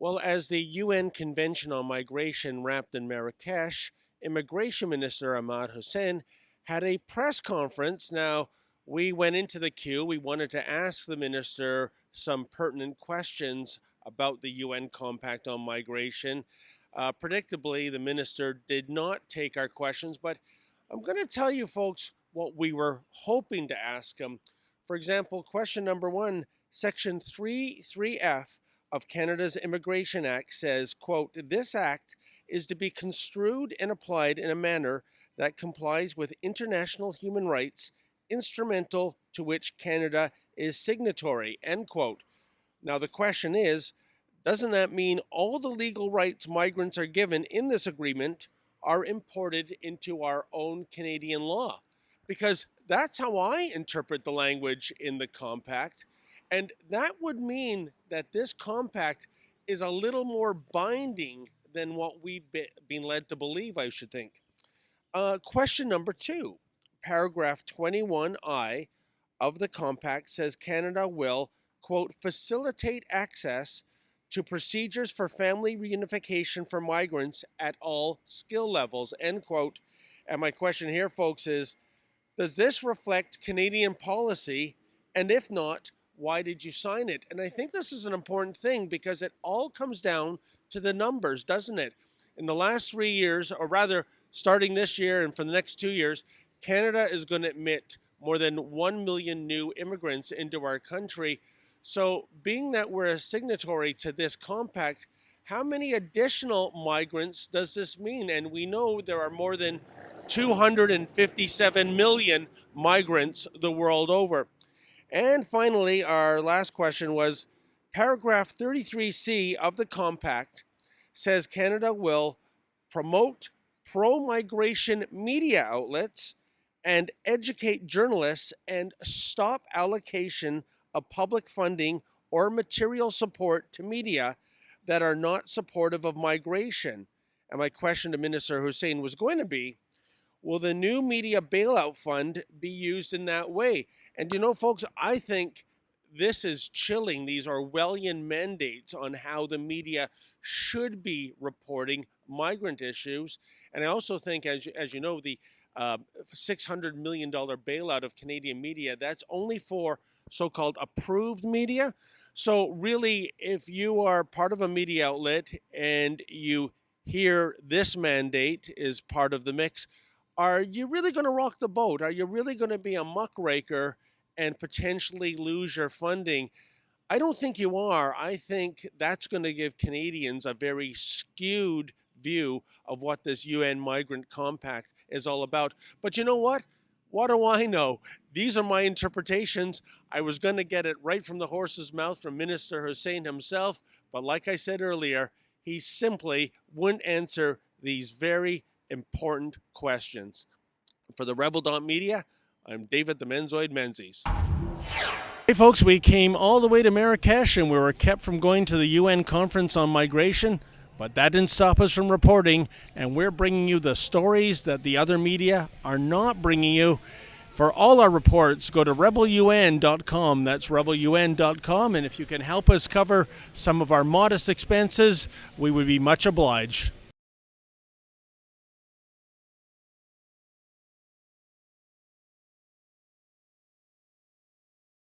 Well, as the UN Convention on Migration wrapped in Marrakesh, Immigration Minister Ahmed Hussen had a press conference. Now, we went into the queue. We wanted to ask the minister some pertinent questions about the UN Compact on Migration. Predictably, the minister did not take our questions, but I'm going to tell you folks what we were hoping to ask him. For example, question number one, Section 3.3F of Canada's Immigration Act says, quote, "This act is to be construed and applied in a manner that complies with international human rights, instrumental to which Canada is signatory," end quote. Now the question is, doesn't that mean all the legal rights migrants are given in this agreement are imported into our own Canadian law? Because that's how I interpret the language in the compact. And that would mean that this compact is a little more binding than what we've been led to believe, I should think. Question number two, paragraph 21I of the compact says Canada will, quote, "facilitate access to procedures for family reunification for migrants at all skill levels," end quote. And my question here, folks, is, does this reflect Canadian policy? And if not, why did you sign it? And I think this is an important thing because it all comes down to the numbers, doesn't it? In the last 3 years, or rather starting this year and for the next 2 years, Canada is going to admit more than 1 million new immigrants into our country. So being that we're a signatory to this compact, how many additional migrants does this mean? And we know there are more than 257 million migrants the world over. And finally, our last question was, paragraph 33C of the compact says Canada will promote pro-migration media outlets and educate journalists and stop allocation of public funding or material support to media that are not supportive of migration. And my question to Minister Hussen was going to be, will the new media bailout fund be used in that way? And you know, folks, I think this is chilling these Orwellian mandates on how the media should be reporting migrant issues. And I also think, as you know, the $600 million bailout of Canadian media, that's only for so-called approved media. So really, if you are part of a media outlet and you hear this mandate is part of the mix, are you really going to rock the boat? Are you really going to be a muckraker and potentially lose your funding? I don't think you are. I think that's going to give Canadians a very skewed view of what this UN Migrant Compact is all about. But you know what? What do I know? These are my interpretations. I was going to get it right from the horse's mouth from Minister Hussen himself, but like I said earlier, he simply wouldn't answer these very important questions. For the Rebel.Media, I'm David the Menzoid Menzies. Hey folks, we came all the way to Marrakesh and we were kept from going to the UN conference on migration, but that didn't stop us from reporting, and we're bringing you the stories that the other media are not bringing you. For all our reports, go to rebelun.com. That's rebelun.com, and if you can help us cover some of our modest expenses, we would be much obliged.